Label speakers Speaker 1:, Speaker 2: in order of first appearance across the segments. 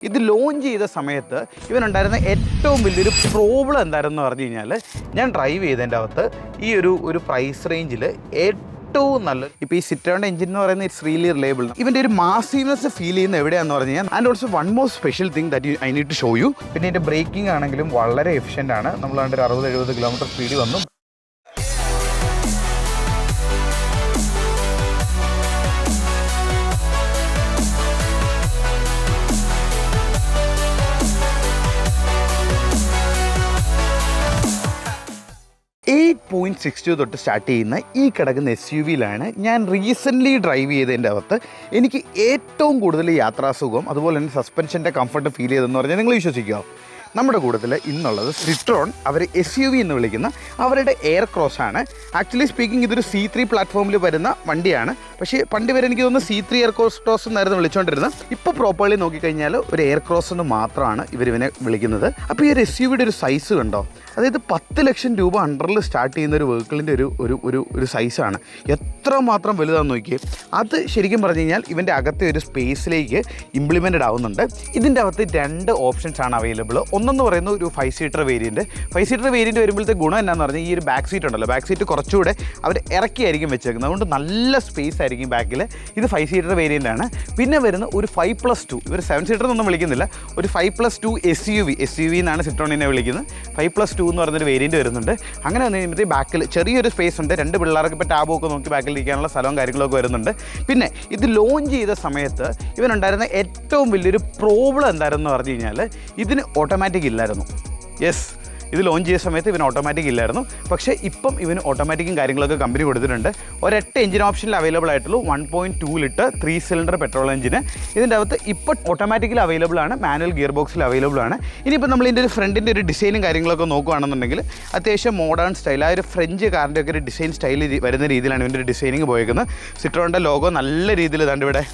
Speaker 1: ഇത് ലോഞ്ച് ചെയ്ത സമയത്ത് ഇവനുണ്ടായിരുന്ന ഏറ്റവും വലിയൊരു പ്രോബ്ലം എന്തായിരുന്നു പറഞ്ഞു കഴിഞ്ഞാൽ, ഞാൻ ഡ്രൈവ് ചെയ്തതിൻ്റെ അകത്ത് ഈ ഒരു പ്രൈസ് റേഞ്ചിൽ ഏറ്റവും നല്ല ഇപ്പോൾ ഈ സിട്രോണിൻ്റെ എഞ്ചിൻ എന്ന് പറയുന്നത് ഇറ്റ്സ് റിയലി റിലയബിൾ. ഇവൻ്റെ ഒരു മാസീവ്നെസ് ഫീൽ ചെയ്യുന്ന എവിടെയാണെന്ന് പറഞ്ഞു കഴിഞ്ഞാൽ, and also one more special thing that I need to show you. പിന്നെ ഇതിൻ്റെ ബ്രേക്കിംഗ് ആണെങ്കിലും വളരെ എഫിഷ്യൻ്റ് ആണ്. നമ്മൾ കണ്ട് ഒരു 60-70 കിലോമീറ്റർ സ്പീഡ് വന്നു. .62 തൊട്ട് സ്റ്റാർട്ട് ചെയ്യുന്ന ഈ കിടക്കുന്ന SUV-ലാണ് ഞാൻ റീസെൻ്റ്ലി ഡ്രൈവ് ചെയ്തതിൻ്റെ അകത്ത് എനിക്ക് ഏറ്റവും കൂടുതൽ യാത്രാസുഖം അതുപോലെ തന്നെ സസ്പെൻഷൻ്റെ കംഫർട്ട് ഫീൽ ചെയ്തതെന്ന് പറഞ്ഞാൽ നിങ്ങൾ വിശ്വസിക്കുമോ? നമ്മുടെ കൂട്ടത്തിൽ ഇന്നുള്ളത് സിട്രോൺ, അവർ SUV എന്ന് വിളിക്കുന്ന അവരുടെ എയർ ക്രോസ് ആണ്. ആക്ച്വലി സ്പീക്കിംഗ് ഇതൊരു C3 പ്ലാറ്റ്ഫോമിൽ വരുന്ന വണ്ടിയാണ്. പക്ഷേ പണ്ട് വരെ എനിക്ക് തോന്നുന്നു C3 എയർ ക്രോസ് എന്നായിരുന്നു വിളിച്ചുകൊണ്ടിരുന്നത്. ഇപ്പോൾ പ്രോപ്പർലി നോക്കിക്കഴിഞ്ഞാൽ ഒരു എയർ ക്രോസ് എന്ന് മാത്രമാണ് ഇവരിവനെ വിളിക്കുന്നത്. അപ്പോൾ ഈ ഒരു SUV-യുടെ ഒരു സൈസ് കണ്ടോ? അതായത് 10 ലക്ഷം രൂപ അണ്ടറിൽ സ്റ്റാർട്ട് ചെയ്യുന്ന ഒരു വെഹിക്കിളിൻ്റെ ഒരു സൈസാണ്. എത്രമാത്രം വലുതാണെന്ന് നോക്കിയേ. അത് ശരിക്കും പറഞ്ഞു കഴിഞ്ഞാൽ ഇവൻ്റെ അകത്തെ ഒരു സ്പേസിലേക്ക് ഇംപ്ലിമെൻറ്റഡ് ആവുന്നുണ്ട്. ഇതിൻ്റെ അകത്ത് 2 ഓപ്ഷൻസ് ആണ് അവൈലബിൾ. ഒന്നെന്ന് പറയുന്നത് ഒരു 5 സീറ്റർ വേരിയൻറ്റ്. 5 സീറ്റർ വേരിയൻറ്റ് വരുമ്പോഴത്തെ ഗുണം എന്നാന്ന് പറഞ്ഞാൽ ഈ ഒരു ബാക്ക് സീറ്റ് ഉണ്ടല്ലോ, ബാക്ക് സീറ്റ് കുറച്ചുകൂടെ അവർ ഇറക്കിയായിരിക്കും വെച്ചേക്കുന്നത്. അതുകൊണ്ട് നല്ല സ്പേസ് ആയിരിക്കും ബാക്കിൽ. ഇത് 5 സീറ്റർ വേരിയൻ്റ് ആണ്. പിന്നെ വരുന്ന ഒരു 5+2, ഇവർ 7 സീറ്റർ എന്നൊന്നും വിളിക്കുന്നില്ല, ഒരു 5+2 SUV എന്നാണ് സിട്രോണിനെ വിളിക്കുന്നത്. 5+2 എന്ന് പറയുന്നൊരു വേരിയൻറ്റ് വരുന്നുണ്ട്. അങ്ങനെ വന്നു കഴിയുമ്പോഴത്തേക്ക് ബാക്കിൽ ചെറിയൊരു സ്പേസ് ഉണ്ട്. 2 പിള്ളേർക്ക് ഇപ്പോൾ ടാബൊക്കെ നോക്കി ബാക്കിൽ ഇരിക്കാനുള്ള സ്ഥലവും കാര്യങ്ങളൊക്കെ വരുന്നുണ്ട്. പിന്നെ ഇത് ലോഞ്ച് ചെയ്ത സമയത്ത് ഇവനുണ്ടായിരുന്ന ഏറ്റവും വലിയൊരു പ്രോബ്ലം എന്തായിരുന്നു പറഞ്ഞു കഴിഞ്ഞാൽ, ഇതിന് ഓട്ടോമാറ്റിക് ഇല്ലായിരുന്നു. യെസ്, ഇത് ലോഞ്ച് ചെയ്ത സമയത്ത് ഇവന് ഓട്ടോമാറ്റിക് ഇല്ലായിരുന്നു. പക്ഷേ ഇപ്പം ഇവന് ഓട്ടോമാറ്റിക്കും കാര്യങ്ങളൊക്കെ കമ്പനി കൊടുത്തിട്ടുണ്ട്. ഒരൊറ്റ എഞ്ചിൻ ഓപ്ഷനിൽ അവൈലബിൾ ആയിട്ടുള്ളൂ 1.2 ലിറ്റർ 3 സിലിണ്ടർ പെട്രോൾ എഞ്ചിന്. ഇതിൻ്റെ അകത്ത് ഇപ്പോൾ ഓട്ടോമാറ്റിക്കൽ അവൈലബിൾ ആണ്, മാനുവൽ ഗിയർ ബോക്സിൽ അവൈലബിൾ ആണ്. ഇനിയിപ്പോൾ നമ്മൾ ഇതിൻ്റെ ഒരു ഫ്രണ്ടിൻ്റെ ഒരു ഡിസൈനും കാര്യങ്ങളൊക്കെ നോക്കുകയാണെന്നുണ്ടെങ്കിൽ അത്യാവശ്യം മോഡേൺ സ്റ്റൈൽ, ആ ഒരു ഫ്രഞ്ച് കാറിൻ്റെ ഒക്കെ ഒരു ഡിസൈൻ സ്റ്റൈൽ വരുന്ന രീതിയിലാണ് ഇതിൻ്റെ ഒരു ഡിസൈനിങ് പോയേക്കുന്നത്. സിട്രോണിൻ്റെ ലോഗോ നല്ല രീതിയിൽ ദാണ്ട് ഇവിടെ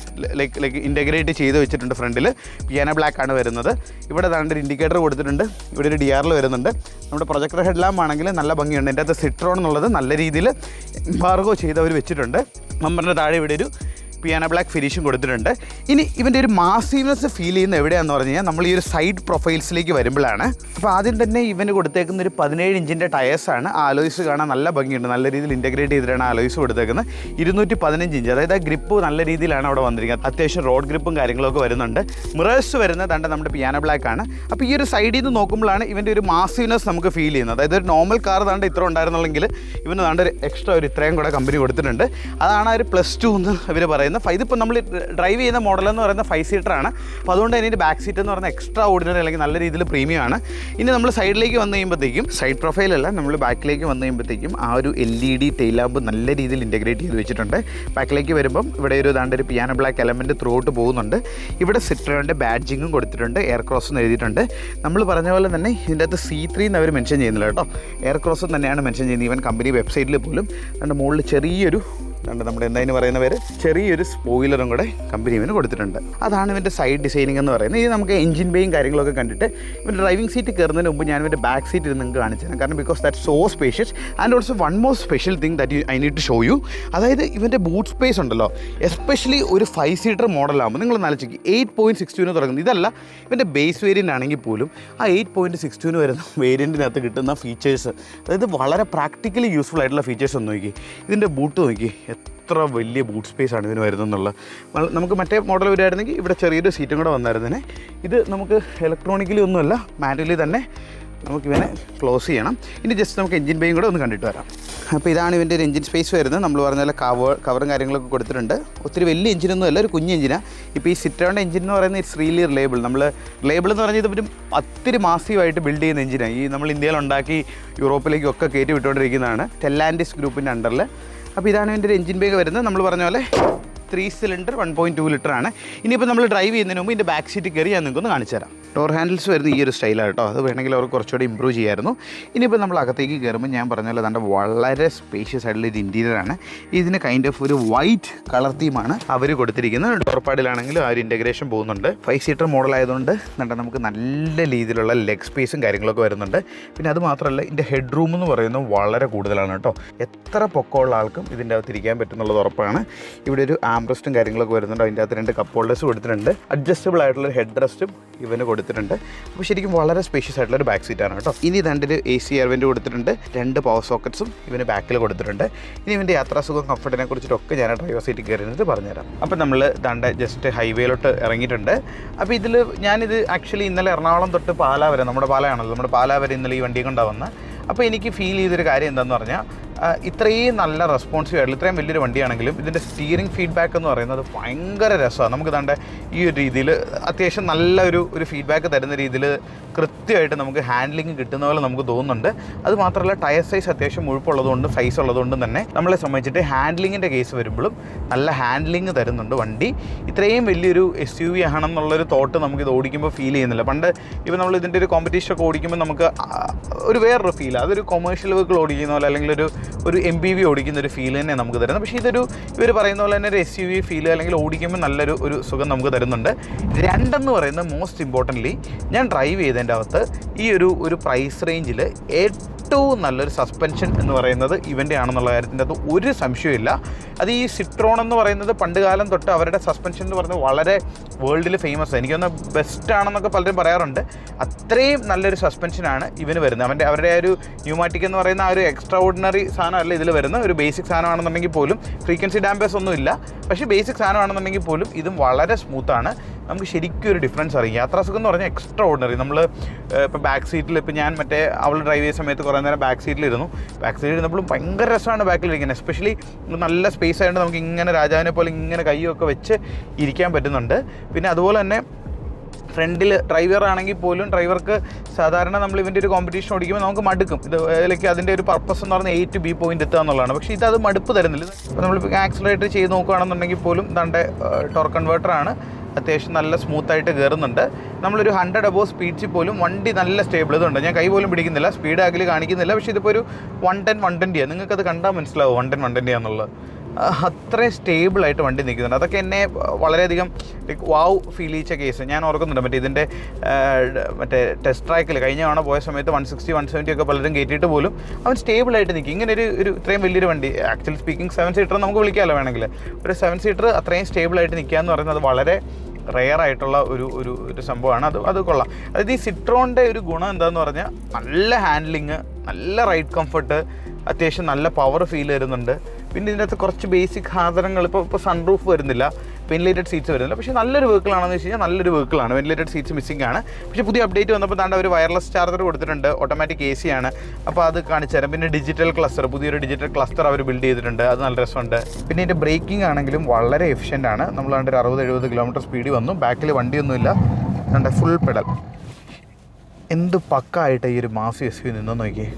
Speaker 1: ലൈക്ക് ഇൻറ്റഗ്രേറ്റ് ചെയ്ത് വെച്ചിട്ടുണ്ട്. ഫ്രണ്ടിൽ പിയാനോ ബ്ലാക്ക് ആണ് വരുന്നത്. ഇവിടെ ദാണ്ട് ഒരു ഇൻഡിക്കേറ്റർ കൊടുത്തിട്ടുണ്ട്. ഇവിടെ ഒരു DRL വരുന്നുണ്ട്. നമ്മുടെ പ്രൊജക്ടർ ഹെഡ് ലാമ്പ് ആണെങ്കിൽ നല്ല ഭംഗിയുണ്ട്. എൻ്റെ അകത്ത് സിട്രോൺ എന്നുള്ളത് നല്ല രീതിയിൽ എംബാർഗോ ചെയ്ത് അവർ വെച്ചിട്ടുണ്ട്. നമ്പറിൻ്റെ താഴെ ഇവിടെ ഒരു പിയാനോ ബ്ലാക്ക് ഫിനിഷും കൊടുത്തിട്ടുണ്ട്. ഇനി ഇവൻ്റെ ഒരു മാസീവ്നെസ് ഫീൽ ചെയ്യുന്ന എവിടെയാണെന്ന് പറഞ്ഞു കഴിഞ്ഞാൽ, നമ്മൾ ഈ ഒരു സൈഡ് പ്രൊഫൈൽസിലേക്ക് വരുമ്പോഴാണ്. അപ്പോൾ ആദ്യം തന്നെ ഇവന് കൊടുത്തേക്കുന്ന ഒരു 17 ഇഞ്ചിൻ്റെ ടയേഴ്സാണ്. ആ അലോയ്സ് കാണാൻ നല്ല ഭംഗിയുണ്ട്. നല്ല രീതിയിൽ ഇൻറ്റഗ്രേറ്റ് ചെയ്തിട്ടാണ് ആ അലോയ്സ് കൊടുത്തേക്കുന്നത്. 215 ഇഞ്ച്, അതായത് ആ ഗ്രിപ്പ് നല്ല രീതിയിലാണ് അവിടെ വന്നിരിക്കുന്നത്. അത്യാവശ്യം റോഡ് ഗ്രിപ്പും കാര്യങ്ങളൊക്കെ വരുന്നുണ്ട്. മിറേഴ്സ് വരുന്നത് ദാണ്ട് നമ്മുടെ പിയാനോ ബ്ലാക്ക് ആണ്. അപ്പോൾ ഈ ഒരു സൈഡിൽ നിന്ന് നോക്കുമ്പോഴാണ് ഇവൻ്റെ ഒരു മാസീവ്നെസ് നമുക്ക് ഫീൽ ചെയ്യുന്നത്. അതായത് ഒരു നോർമൽ കാർ ദാണ്ട് ഇത്ര ഉണ്ടായിരുന്നുള്ളെങ്കിൽ ഇവന് ദാണ്ട് ഒരു എക്സ്ട്രാ ഒരു ഇത്രയും കൂടെ കമ്പനി കൊടുത്തിട്ടുണ്ട്. അതാണ് ആ ഒരു +2 എന്ന് ഇവർ പറയുന്നത്. ഇതിപ്പോൾ നമ്മൾ ഡ്രൈവ് ചെയ്യുന്ന മോഡൽ എന്ന് പറയുന്നത് 5 സീറ്റർ ആണ്. അപ്പോൾ അതുകൊണ്ട് തന്നെ ഇതിൻ്റെ ബാക്ക് സീറ്റ് എന്ന് പറയുന്നത് എക്സ്ട്രാ ഓർഡിനറി അല്ലെങ്കിൽ നല്ല രീതിയിൽ പ്രീമിയം ആണ്. ഇനി നമ്മൾ സൈഡിലേക്ക് വന്നു കഴിയുമ്പോഴത്തേക്കും, സൈഡ് പ്രൊഫൈലല്ല, നമ്മൾ ബാക്കിലേക്ക് വന്നു കഴിയുമ്പോഴത്തേക്കും ആ ഒരു LED ടെയിൽ ലാമ്പ് നല്ല രീതിയിൽ ഇൻറ്റഗ്രേറ്റ് ചെയ്ത് വെച്ചിട്ടുണ്ട്. ബാക്കിലേക്ക് വരുമ്പം ഇവിടെ ഒരു ദാണ്ട് ഒരു piano black element through out പോകുന്നുണ്ട്. ഇവിടെ സിട്രോണിൻ്റെ ബാഡ്ജിങ്ങും കൊടുത്തിട്ടുണ്ട്. എയർ ക്രോസ് എന്ന് എഴുതിയിട്ടുണ്ട്. നമ്മൾ പറഞ്ഞ പോലെ തന്നെ ഇതിൻ്റെ അകത്ത് C3 എന്ന് അവർ മെൻഷൻ ചെയ്യുന്നില്ല കേട്ടോ, എയർ ക്രോസ് തന്നെയാണ് മെൻഷൻ ചെയ്യുന്നത്. ഈവൻ കമ്പനി വെബ്സൈറ്റിൽ പോലും അതിൻ്റെ മുകളിൽ ചെറിയൊരു നമ്മുടെ എന്തായാലും പറയുന്ന പേര് ചെറിയൊരു സ്പോയിലറും കൂടെ കമ്പനി ഇവന് കൊടുത്തിട്ടുണ്ട്. അതാണ് ഇവൻ്റെ സൈഡ് ഡിസൈനിങ് എന്ന് പറയുന്നത്. ഇത് നമുക്ക് എഞ്ചിൻ ബേയും കാര്യങ്ങളൊക്കെ കണ്ടിട്ട് ഇവൻ്റെ ഡ്രൈവിംഗ് സീറ്റ് കയറുന്നതിന് മുമ്പ് ഞാൻ ഇവൻ്റെ ബാക്ക് സീറ്റ് ഇരുന്ന് നിങ്ങൾക്ക് കാണിച്ചു തരാം. കാരണം because that so spacious and also one more special thing that I need to show you. അതായത് ഇവൻ്റെ ബൂട്ട് സ്പേസ് ഉണ്ടല്ലോ, എസ്പെഷ്യലി ഒരു 5 സീറ്റർ മോഡലാകുമ്പോൾ നിങ്ങൾ നാലിച്ചേക്ക് 8.62 തുടങ്ങുന്നത്. ഇതല്ല ഇവൻ്റെ ബേസ് വേരിയൻ്റ് ആണെങ്കിൽ പോലും ആ 8.62 വരുന്ന വേരിയൻറ്റിനകത്ത് കിട്ടുന്ന ഫീച്ചേഴ്സ്, അതായത് വളരെ പ്രാക്ടിക്കലി യൂസ്ഫുൾ ആയിട്ടുള്ള ഫീച്ചേഴ്സ് ഒന്ന് നോക്കി. ഇതിൻ്റെ ബൂട്ട് നോക്കി, എത്ര വലിയ ബൂട്ട് സ്പേസ് ആണ് ഇതിന് വരുന്നതെന്നുള്ളത്. നമുക്ക് മറ്റേ മോഡൽ വരുമായിരുന്നെങ്കിൽ ഇവിടെ ചെറിയൊരു സീറ്റും കൂടെ വന്നായിരുന്നേ. ഇത് നമുക്ക് ഇലക്ട്രോണിക്കലി ഒന്നുമല്ല, മാനുവലി തന്നെ നമുക്കിവനെ ക്ലോസ് ചെയ്യണം. ഇനി ജസ്റ്റ് നമുക്ക് എഞ്ചിൻ ബേയും കൂടെ ഒന്ന് കണ്ടിട്ട് വരാം. അപ്പോൾ ഇതാണ് ഇവൻ്റെ ഒരു എഞ്ചിൻ സ്പേസ് വരുന്നത്. നമ്മൾ പറഞ്ഞ പോലെ കവറും കാര്യങ്ങളൊക്കെ കൊടുത്തിട്ടുണ്ട്. ഒത്തിരി വലിയ എഞ്ചിനൊന്നും അല്ല, ഒരു കുഞ്ഞ് എഞ്ചിനാണ്. ഇപ്പോൾ ഈ സിട്രോണിൻ്റെ എഞ്ചിൻ എന്ന് പറയുന്നത് ഇറ്റ്സ് റിയലി റിലയബിൾ. നമ്മൾ റിലയബിൾ എന്ന് പറഞ്ഞാൽ ഇതൊരു ഒത്തിരി മാസീവായിട്ട് ബിൽഡ് ചെയ്യുന്ന എഞ്ചിനാണ്. ഈ നമ്മൾ ഇന്ത്യയിലുണ്ടാക്കി യൂറോപ്പിലേക്കൊക്കെ കയറ്റി വിട്ടുകൊണ്ടിരിക്കുന്നതാണ് ടെല്ലാൻഡിസ് ഗ്രൂപ്പിൻ്റെ അണ്ടറിൽ. അപ്പോൾ ഇതാണ് ഇതിൻ്റെ ഒരു എഞ്ചിൻ ബേഗ് വരുന്നത്. നമ്മൾ പറഞ്ഞ പോലെ 3 സിലിണ്ടർ 1.2 ലിറ്റർ ആണ്. ഇനിയിപ്പോൾ നമ്മൾ ഡ്രൈവ് ചെയ്യുന്നതിന് മുമ്പ് ഇതിൻ്റെ ബാക്ക് സീറ്റ് കയറി ഞാൻ നിങ്ങൾക്കൊന്ന് കാണിച്ചു തരാം. ഡോർ ഹാൻഡിൽസ് വരുന്ന ഈ ഒരു സ്റ്റൈലാണ് കേട്ടോ. അത് വേണമെങ്കിൽ അവർക്ക് കുറച്ചുകൂടി ഇമ്പ്രൂവ് ചെയ്യായിരുന്നു. ഇനിയിപ്പോൾ നമ്മൾ അകത്തേക്ക് കയറുമ്പോൾ ഞാൻ പറഞ്ഞ പോലെ തന്നെ വളരെ സ്പേഷ്യസ് ആയിട്ടുള്ള ഒരു ഇൻറ്റീരിയറാണ്. ഇതിന് കൈൻഡ് ഓഫ് ഒരു വൈറ്റ് കളർ തീമാണ് അവർ കൊടുത്തിരിക്കുന്നത്. ഡോർപാഡിലാണെങ്കിലും ആ ഒരു ഇൻറ്റഗ്രേഷൻ പോകുന്നുണ്ട്. 5 സീറ്റർ മോഡലായതുകൊണ്ട് നമുക്ക് നല്ല രീതിയിലുള്ള ലെഗ് സ്പേസും കാര്യങ്ങളൊക്കെ വരുന്നുണ്ട്. പിന്നെ അത് മാത്രമല്ല ഇതിൻ്റെ ഹെഡ് റൂം എന്ന് പറയുന്നത് വളരെ കൂടുതലാണ് കേട്ടോ. എത്ര പൊക്കമുള്ള ആൾക്കും ഇതിൻ്റെ അകത്ത് ഇരിക്കാൻ പറ്റുന്നുള്ളത് ഉറപ്പാണ്. ഇവിടെ ഒരു ആംബ്രസ്റ്റും കാര്യങ്ങളൊക്കെ വരുന്നുണ്ട്. അതിൻ്റെ അകത്ത് 2 കപ്പ് ഹോൾഡേഴ്സ് കൊടുത്തിട്ടുണ്ട്. അഡ്ജസ്റ്റബിൾ ആയിട്ടുള്ള ഹെഡ് റെസ്റ്റും ഇവന് കൊടുത്തിട്ടുണ്ട്. അപ്പോൾ ശരിക്കും വളരെ സ്പേഷ്യസ് ആയിട്ടുള്ള ഒരു ബാക്ക് സീറ്റാണ് കേട്ടോ. ഇനി 2 AC എയർവെൻറ്റ് കൊടുത്തിട്ടുണ്ട്. 2 പവർ സോക്കറ്റ്സും ഇവന് ബാക്കിൽ കൊടുത്തിട്ടുണ്ട്. ഇനി ഇവൻ്റെ യാത്രാസുഖം കംഫർട്ടിനെ കുറിച്ചിട്ടൊക്കെ ഞാൻ ഡ്രൈവർ സീറ്റിൽ കയറിയിട്ട് പറഞ്ഞുതരാം. അപ്പോൾ നമ്മൾ ജസ്റ്റ് ഹൈവേയിലോട്ട് ഇറങ്ങിയിട്ടുണ്ട്. അപ്പോൾ ഞാനിത് ആക്ച്വലി ഇന്നലെ എറണാകുളം തൊട്ട് പാലാ വരെ, നമ്മുടെ പാലായാണല്ലോ, നമ്മുടെ പാലാ വരെ ഇന്നലെ ഈ വണ്ടി കൊണ്ടാവുന്നത്. അപ്പോൾ എനിക്ക് ഫീൽ ചെയ്തൊരു കാര്യം എന്താണെന്ന് പറഞ്ഞാൽ ഇത്രയും നല്ല റെസ്പോൺസീവ് ആയിട്ടുള്ള ഇത്രയും വലിയൊരു വണ്ടിയാണെങ്കിലും ഇതിൻ്റെ സ്റ്റിയറിംഗ് ഫീഡ്ബാക്ക് എന്ന് പറയുന്നത് ഭയങ്കര രസമാണ്. നമുക്ക് ഈ ഒരു രീതിയിൽ അത്യാവശ്യം നല്ല ഒരു ഫീഡ്ബാക്ക് തരുന്ന രീതിയിൽ കൃത്യമായിട്ട് നമുക്ക് ഹാൻഡ്ലിങ് കിട്ടുന്ന പോലെ നമുക്ക് തോന്നുന്നുണ്ട്. അതുമാത്രമല്ല ടയർ സൈസ് അത്യാവശ്യം മുഴുപ്പുള്ളതുകൊണ്ടും സൈസ് ഉള്ളതുകൊണ്ടും തന്നെ നമ്മളെ സംബന്ധിച്ചിട്ട് ഹാൻഡ്ലിങ്ങിൻ്റെ കേസ് വരുമ്പോഴും നല്ല ഹാൻഡ്ലിങ് തരുന്നുണ്ട് വണ്ടി. ഇത്രയും വലിയൊരു SUV ആണെന്നുള്ളൊരു തോട്ട് നമുക്കിത് ഓടിക്കുമ്പോൾ ഫീൽ ചെയ്യുന്നില്ല. പണ്ട് ഇപ്പോൾ നമ്മൾ ഇതിൻ്റെ ഒരു കോമ്പറ്റീഷനൊക്കെ ഓടിക്കുമ്പോൾ നമുക്ക് ഒരു വേറൊരു ഫീൽ, അതൊരു കൊമേഴ്ഷ്യൽ വെഹിക്കിൾ ഓടിക്കുന്ന പോലെ അല്ലെങ്കിൽ ഒരു MPV ഓടിക്കുന്ന ഒരു ഫീൽ തന്നെ നമുക്ക് തരുന്നത്. പക്ഷേ ഇവർ പറയുന്ന പോലെ തന്നെ ഒരു SUV ഫീൽ അല്ലെങ്കിൽ ഓടിക്കുമ്പോൾ നല്ലൊരു സുഖം നമുക്ക് തരുന്നുണ്ട്. 2 എന്ന് പറയുന്നത് മോസ്റ്റ് ഇമ്പോർട്ടൻ്റ്ലി ഞാൻ ഡ്രൈവ് ചെയ്തതിൻ്റെ അകത്ത് ഈ ഒരു പ്രൈസ് റേഞ്ചിൽ ഏറ്റവും നല്ലൊരു സസ്പെൻഷൻ എന്ന് പറയുന്നത് ഇവൻ്റെ ആണെന്നുള്ള കാര്യത്തിൻ്റെ അത് ഒരു സംശയമില്ല. അത് ഈ സിട്രോൺ എന്ന് പറയുന്നത് പണ്ട് കാലം തൊട്ട് അവരുടെ സസ്പെൻഷൻ എന്ന് പറയുന്നത് വളരെ വേൾഡിൽ ഫേമസ്. എനിക്കൊന്ന് ബെസ്റ്റ് ആണെന്നൊക്കെ പലരും പറയാറുണ്ട്. അത്രയും നല്ലൊരു സസ്പെൻഷനാണ് ഇവന് വരുന്നത്. അവരുടെ ആ ഒരു ന്യൂമാറ്റിക് എന്ന് പറയുന്ന ആ ഒരു എക്സ്ട്രാ ഓർഡിനറി സാധനമല്ല ഇതിൽ വരുന്ന ഒരു ബേസിക് സാധനമാണെന്നുണ്ടെങ്കിൽ പോലും ഫ്രീക്വൻസി ഡാമ്പേഴ്സ് ഒന്നും ഇല്ല. പക്ഷേ ബേസിക് സാധനമാണെന്നുണ്ടെങ്കിൽ പോലും ഇതും വളരെ സ്മൂത്താണ്. നമുക്ക് ശരിക്കും ഒരു ഡിഫറൻസ് അറിയാം. യാത്രാസുഖം എന്ന് പറഞ്ഞാൽ എക്സ്ട്രാ ഓർഡിനറി. നമ്മൾ ഇപ്പോൾ ബാക്ക് സീറ്റിൽ ഇപ്പോൾ ഞാൻ അവൾ ഡ്രൈവ് ചെയ്യുന്ന സമയത്ത് കുറേ നേരം ബാക്ക് സീറ്റിലിരുന്നു. ബാക്ക് സീറ്റിൽ ഇരുന്നപ്പോഴും ഭയങ്കര രസമാണ് ബാക്കിലിരിക്കുന്നത്. എസ്പെഷ്യലി നല്ല സ്പേസ് ആയതുകൊണ്ട് നമുക്ക് ഇങ്ങനെ രാജാവിനെ പോലെ ഇങ്ങനെ കൈയൊക്കെ വെച്ച് ഇരിക്കാൻ പറ്റുന്നുണ്ട്. പിന്നെ അതുപോലെ തന്നെ ഫ്രണ്ടിൽ ഡ്രൈവർ ആണെങ്കിൽ പോലും ഡ്രൈവർക്ക് സാധാരണ നമ്മൾ ഇവൻ്റെ ഒരു കോമ്പറ്റീഷൻ ഓടിക്കുമ്പോൾ നമുക്ക് മടുക്കും. ഇതിലേക്ക് അതിൻ്റെ ഒരു പർപ്പസ് എന്ന് പറഞ്ഞാൽ A to B പോയിന്റ് എത്തുക എന്നുള്ളതാണ്. പക്ഷേ അത് മടുപ്പ് തരുന്നില്ല. ഇപ്പോൾ നമ്മളിപ്പോൾ ആക്സിലറേറ്റ് ചെയ്ത് നോക്കുകയാണെന്നുണ്ടെങ്കിൽ പോലും ടോർക്ക് കൺവേർട്ടറാണ്. അത്യാവശ്യം നല്ല സ്മൂത്തായിട്ട് കയറുന്നുണ്ട്. നമ്മളൊരു 100 അബോവ് സ്പീഡ്സിൽ പോലും വണ്ടി നല്ല സ്റ്റേബിൾ. ഇതുണ്ട്, ഞാൻ കൈ പോലും പിടിക്കുന്നില്ല, സ്പീഡ് ആക്കിൽ കാണിക്കുന്നില്ല. പക്ഷേ ഇതിപ്പോൾ ഒരു 110 120 നിങ്ങൾക്കത് കണ്ടാൽ മനസ്സിലാവും 110 120 എന്നുള്ളത്. അത്രയും സ്റ്റേബിളായിട്ട് വണ്ടി നിൽക്കുന്നുണ്ട്. അതൊക്കെ എന്നെ വളരെയധികം വാവ് ഫീൽ ചെയ്യിച്ച കേസ് ഞാൻ ഓർക്കുന്നുണ്ട്. ഇതിൻ്റെ ടെസ്റ്റ് ട്രാക്കിൽ കഴിഞ്ഞ തവണ പോയ സമയത്ത് 160 170 ഒക്കെ പലരും കയറ്റിയിട്ട് പോലും അവൻ സ്റ്റേബിളായിട്ട് നിൽക്കും. ഇങ്ങനെ ഒരു ഇത്രയും വലിയൊരു വണ്ടി, ആക്ച്വലി സ്പീക്കിംഗ് 7 സീറ്റർ നമുക്ക് വിളിക്കാമല്ലോ വേണമെങ്കിൽ, ഒരു 7 സീറ്റർ അത്രയും സ്റ്റേബിളായിട്ട് നിൽക്കുക എന്ന് പറയുന്നത് വളരെ റെയർ ആയിട്ടുള്ള ഒരു സംഭവമാണ്. അത് കൊള്ളാം. അതായത് ഈ സിട്രോണിൻ്റെ ഒരു ഗുണം എന്താണെന്ന് പറഞ്ഞാൽ നല്ല ഹാൻഡ്ലിങ്, നല്ല റൈഡ് കംഫർട്ട്, അത്യാവശ്യം നല്ല പവർ ഫീൽ വരുന്നുണ്ട്. പിന്നെ ഇതിൻ്റെ അകത്ത് കുറച്ച് ബേസിക് സാധനങ്ങൾ ഇപ്പോൾ സൺറൂഫ് വരുന്നില്ല, വെന്റിലേറ്റഡ് സീറ്റ്സ് വരുന്നില്ല. പക്ഷേ നല്ലൊരു വെഹിക്കിളാണെന്ന് വെച്ച് കഴിഞ്ഞാൽ നല്ലൊരു വെഹിക്കിളാണ്. വെന്റിലേറ്റഡ് സീറ്റ്സ് മിസ്സിംഗ് ആണ്. പക്ഷേ പുതിയ അപ്ഡേറ്റ് വന്നപ്പോൾ ഒരു വയർലെസ് ചാർജർ കൊടുത്തിട്ടുണ്ട്. ഓട്ടോമാറ്റിക് AC ആണ്. അപ്പോൾ അത് കാണിച്ചു തരാം. പിന്നെ ഡിജിറ്റൽ ക്ലസ്റ്റർ, പുതിയൊരു ഡിജിറ്റൽ ക്ലസ്റ്റർ അവർ ബിൽഡ് ചെയ്തിട്ടുണ്ട്. അത് നല്ല രസമുണ്ട്. പിന്നെ ഇതിൻ്റെ ബ്രേക്കിംഗ് ആണെങ്കിലും വളരെ എഫിഷ്യൻ്റ് ആണ്. നമ്മൾ ഒരു 60-70 കിലോമീറ്റർ സ്പീഡിൽ വന്നു. ബാക്കിൽ വണ്ടിയൊന്നുമില്ല. Full pedal. എന്ത് പക്കായിട്ട് ഈ ഒരു മാസ് SUV നിന്നു നോക്കിയേ.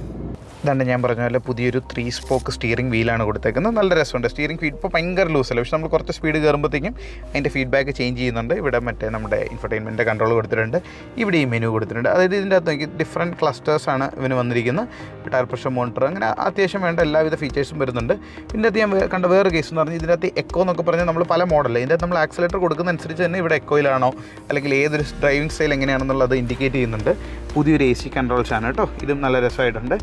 Speaker 1: ഞാൻ പറഞ്ഞ പോലെ പുതിയൊരു 3 സ്പോക്ക് സ്റ്റിയറിംഗ് വീലാണ് കൊടുത്തേക്കുന്നത്. നല്ല രസമുണ്ട്. സ്റ്റിയറിംഗ് ഫീഡ് ഇപ്പോൾ ഭയങ്കര ലൂസല്ല. പക്ഷേ നമ്മൾ കുറച്ച് സ്പീഡ് കയറുമ്പോഴത്തേക്കും അതിൻ്റെ ഫീഡ്ബാക്ക് ചേഞ്ച് ചെയ്യുന്നുണ്ട്. ഇവിടെ നമ്മുടെ ഇൻഫർടൈൻമെൻറ്റ് കൺട്രോൾ കൊടുത്തിട്ടുണ്ട്. ഇവിടെ ഈ മെനു കൊടുത്തിട്ടുണ്ട്. അതായത് ഇതിൻ്റെ അകത്ത് നോക്കി ഡിഫറെൻറ്റ് ക്ലസ്റ്റേഴ്സാണ് ഇവന് വന്നിരിക്കുന്നത്. ടയർ പ്രഷർ മോണിറ്റർ, അങ്ങനെ അത്യാവശ്യം വേണ്ട എല്ലാവിധ ഫീച്ചേഴ്സും വരുന്നുണ്ട്. പിന്നെ അത് ഞാൻ കണ്ട വേറെ കേസ് എന്ന് പറഞ്ഞാൽ ഇതിനകത്ത് എക്കോ എന്നൊക്കെ പറഞ്ഞാൽ നമ്മൾ പല മോഡലിൽ ഇതിൻ്റെ നമ്മൾ ആക്സിലേറ്റർ കൊടുക്കുന്ന അനുസരിച്ച് തന്നെ ഇവിടെ എക്കോയിലാണോ അല്ലെങ്കിൽ ഏതൊരു ഡ്രൈവിംഗ് സ്റ്റൈൽ എങ്ങനെയാണെന്നുള്ളത് ഇൻഡിക്കേറ്റ് ചെയ്യുന്നുണ്ട്. പുതിയൊരു AC കൺട്രോൾസ് ആണ് കേട്ടോ. ഇതും നല്ല രസമായിട്ടുണ്ട്.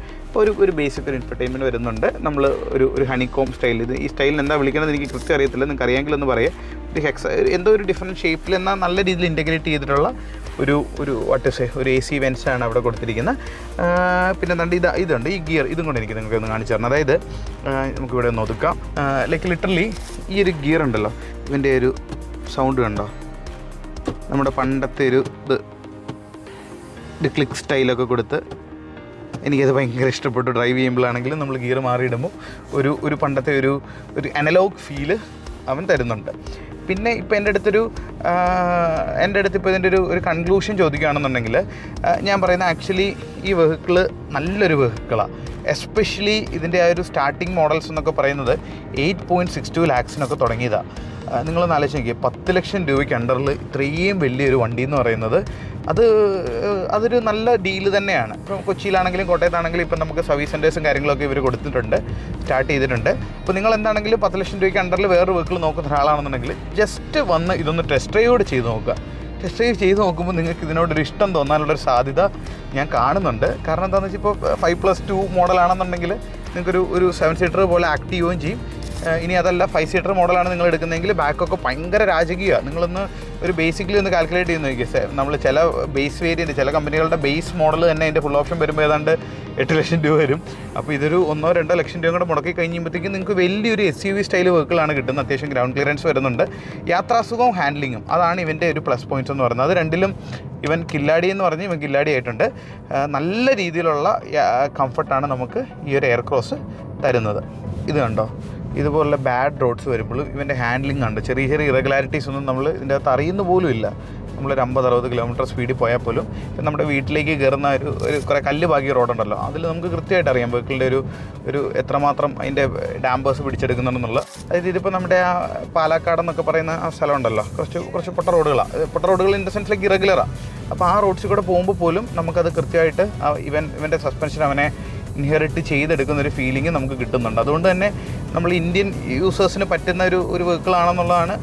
Speaker 1: ഒരു ബേസിക് ഒരു ഇൻഫർടൈൻമെൻറ്റ് വരുന്നുണ്ട്. നമ്മൾ ഒരു ഹണികോം സ്റ്റൈൽ, ഈ സ്റ്റൈലിന് എന്താ വിളിക്കുന്നത് എനിക്ക് കൃത്യം അറിയത്തില്ല. നിങ്ങൾക്ക് അറിയാമെങ്കിലൊന്ന് പറയാം. എന്തോ ഒരു ഡിഫറെൻറ്റ് ഷേപ്പിൽ എന്നാൽ നല്ല രീതിയിൽ ഇൻറ്റഗ്രേറ്റ് ചെയ്തിട്ടുള്ള ഒരു ഒരു AC വെൻസാണ് അവിടെ കൊടുത്തിരിക്കുന്നത്. പിന്നെ ഇതുണ്ട്, ഈ ഗിയർ, ഇതും കൂടെ എനിക്ക് നിങ്ങൾക്ക് ഒന്ന് കാണിച്ചു തരണം. അതായത് നമുക്കിവിടെ ഒന്ന് ഒതുക്കാം. ലിറ്ററലി ഈ ഒരു ഗിയർ ഉണ്ടല്ലോ, ഇതിൻ്റെ ഒരു സൗണ്ട് കണ്ടോ, നമ്മുടെ പണ്ടത്തെ ഇത് ക്ലിക്ക് സ്റ്റൈലൊക്കെ കൊടുത്ത് എനിക്കത് ഭയങ്കര ഇഷ്ടപ്പെട്ടു. ഡ്രൈവ് ചെയ്യുമ്പോഴാണെങ്കിലും നമ്മൾ ഗിയർ മാറിയിടുമ്പോൾ ഒരു പണ്ടത്തെ ഒരു അനലോഗ് ഫീല് അവൻ തരുന്നുണ്ട്. പിന്നെ ഇപ്പോൾ എൻ്റെ അടുത്ത് ഇപ്പോൾ ഇതിൻ്റെ ഒരു കൺക്ലൂഷൻ ചോദിക്കുകയാണെന്നുണ്ടെങ്കിൽ ഞാൻ പറയുന്നത് ആക്ച്വലി ഈ വെഹിക്കിള് നല്ലൊരു വെഹിക്കിളാണ്. എസ്പെഷ്യലി ഇതിൻ്റെ ആ ഒരു സ്റ്റാർട്ടിങ് മോഡൽസ് എന്നൊക്കെ പറയുന്നത് 8.62 lakhs തുടങ്ങിയതാണ്. നിങ്ങളൊന്ന് ആലോചിച്ച് നോക്കിയാൽ 10 ലക്ഷം രൂപയ്ക്ക് അണ്ടറിൽ ഇത്രയും വലിയൊരു വണ്ടി എന്ന് പറയുന്നത് അതൊരു നല്ല ഡീല് തന്നെയാണ്. ഇപ്പം കൊച്ചിയിലാണെങ്കിലും കോട്ടയത്താണെങ്കിലും ഇപ്പം നമുക്ക് സർവീസ് സെൻറ്റേഴ്സും കാര്യങ്ങളൊക്കെ ഇവർ കൊടുത്തിട്ടുണ്ട്, സ്റ്റാർട്ട് ചെയ്തിട്ടുണ്ട്. ഇപ്പോൾ നിങ്ങൾ എന്താണെങ്കിലും 10 ലക്ഷം രൂപയ്ക്ക് അണ്ടറിൽ വേറൊരു വെഹിക്കിൾ നോക്കുന്ന ഒരാളാണെന്നുണ്ടെങ്കിൽ ജസ്റ്റ് വന്ന് ഇതൊന്ന് ടെസ്റ്റ് ഡ്രൈവ് ചെയ്ത് നോക്കുക. ടെസ്റ്റ് ഡ്രൈവ് ചെയ്ത് നോക്കുമ്പോൾ നിങ്ങൾക്ക് ഇതിനോടൊരു ഇഷ്ടം തോന്നാനുള്ളൊരു സാധ്യത ഞാൻ കാണുന്നുണ്ട്. കാരണം എന്താണെന്ന് വെച്ചാൽ ഇപ്പോൾ 5+2 മോഡലാണെന്നുണ്ടെങ്കിൽ നിങ്ങൾക്കൊരു 7 സീറ്റർ പോലെ ആക്ട് ചെയ്യുകയും ചെയ്യും. ഇനി അതല്ല 5 സീറ്റർ മോഡലാണ് നിങ്ങൾ എടുക്കുന്നതെങ്കിൽ ബാക്കൊക്കെ ഭയങ്കര രാജകീയമാണ്. നിങ്ങളൊന്ന് ഒരു ബേസിക്കലി ഒന്ന് കാൽക്കുലേറ്റ് ചെയ്ത് നോക്കിയാൽ നമ്മൾ ചില ബേസ് വേരിയൻറ്റ് ചില കമ്പനികളുടെ ബേസ് മോഡൽ തന്നെ അതിൻ്റെ ഫുൾ ഓപ്ഷൻ വരുമ്പോൾ ഏതാണ്ട് 8 ലക്ഷം രൂപ വരും. അപ്പോൾ ഇതൊരു 1-2 ലക്ഷം രൂപ കൂടെ മുടക്കി കഴിയുമ്പോഴത്തേക്കും നിങ്ങൾക്ക് വലിയൊരു SUV സ്റ്റൈൽ വെഹിക്കിളാണ് കിട്ടുന്നത്. അത്യാവശ്യം ഗ്രൗണ്ട് ക്ലിയറൻസ് വരുന്നുണ്ട്, യാത്രാസുഖവും ഹാൻഡ്ലിങ്ങും, അതാണ് ഇവൻ്റെ ഒരു പ്ലസ് പോയിൻറ്റ്സ് എന്ന് പറയുന്നത്. അത് രണ്ടിലും ഇവൻ കില്ലാടി എന്ന് പറഞ്ഞ് ഇവൻ കില്ലാടി ആയിട്ടുണ്ട്. നല്ല രീതിയിലുള്ള കംഫർട്ടാണ് നമുക്ക് ഈ ഒരു എയർ ക്രോസ് തരുന്നത്. ഇത് കണ്ടോ, ഇതുപോലുള്ള ബാഡ് റോഡ്സ് വരുമ്പോഴും ഇവൻ്റെ ഹാൻഡ്ലിംഗ് ഉണ്ട്. ചെറിയ ചെറിയ ഇറഗുലാരിറ്റീസ് ഒന്നും നമ്മൾ ഇതിൻ്റെ അകത്ത് അറിയുന്ന പോലും ഇല്ല. നമ്മളൊരു 50-60 കിലോമീറ്റർ സ്പീഡിൽ പോയാൽ പോലും നമ്മുടെ വീട്ടിലേക്ക് കയറുന്ന ഒരു കുറേ കല്ല് ബാക്കിയ റോഡുണ്ടല്ലോ, അതിൽ നമുക്ക് കൃത്യമായിട്ട് അറിയാം വെഹിക്കിളിൻ്റെ ഒരു എത്രമാത്രം അതിൻ്റെ ഡാമ്പേഴ്സ് പിടിച്ചെടുക്കുന്നുണ്ടെന്നുള്ള. അതായത് ഇതിപ്പോൾ നമ്മുടെ ആ പാലക്കാട് എന്നൊക്കെ പറയുന്ന ആ സ്ഥലമുണ്ടല്ലോ, കുറച്ച് പൊട്ട റോഡുകളാണ്. പൊട്ട റോഡുകൾ ഇൻ ദ സെൻസ് ലൈക്ക് ഇറഗുലറാണ്. അപ്പോൾ ആ റോഡ്സിൽ കൂടെ പോകുമ്പോൾ പോലും നമുക്കത് കൃത്യമായിട്ട് ഇവൻ്റെ സസ്പെൻഷൻ അവനെ ഇൻഹെറിറ്റ് ചെയ്തെടുക്കുന്നൊരു ഫീലിംഗ് നമുക്ക് കിട്ടുന്നുണ്ട്. അതുകൊണ്ട് തന്നെ നമ്മൾ ഇന്ത്യൻ യൂസേഴ്സിന് പറ്റുന്ന ഒരു വെഹിക്കിളാണെന്നുള്ളതാണ്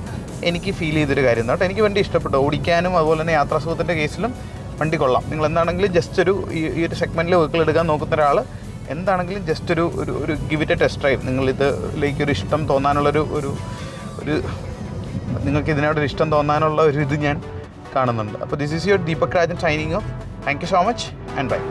Speaker 1: എനിക്ക് ഫീൽ ചെയ്തൊരു കാര്യം. കേട്ടോ, എനിക്ക് വണ്ടി ഇഷ്ടപ്പെട്ടു. ഓടിക്കാനും അതുപോലെ തന്നെ യാത്രാസുഖത്തിൻ്റെ കേസിലും വണ്ടി കൊള്ളാം. നിങ്ങൾ എന്താണെങ്കിലും ജസ്റ്റ് ഈ ഒരു സെഗ്മെൻറ്റിൽ വെഹിക്കിൾ എടുക്കാൻ നോക്കുന്ന ഒരാൾ എന്താണെങ്കിലും ജസ്റ്റ് ഒരു give it a test drive. നിങ്ങളിതിലേക്ക് ഒരു ഇഷ്ടം തോന്നാനുള്ളൊരു നിങ്ങൾക്ക് ഇതിനോടൊരു ഇഷ്ടം തോന്നാനുള്ള ഒരു ഇത് ഞാൻ കാണുന്നുണ്ട്. അപ്പോൾ this is your Deepak Rajan signing off. Thank you so much and by.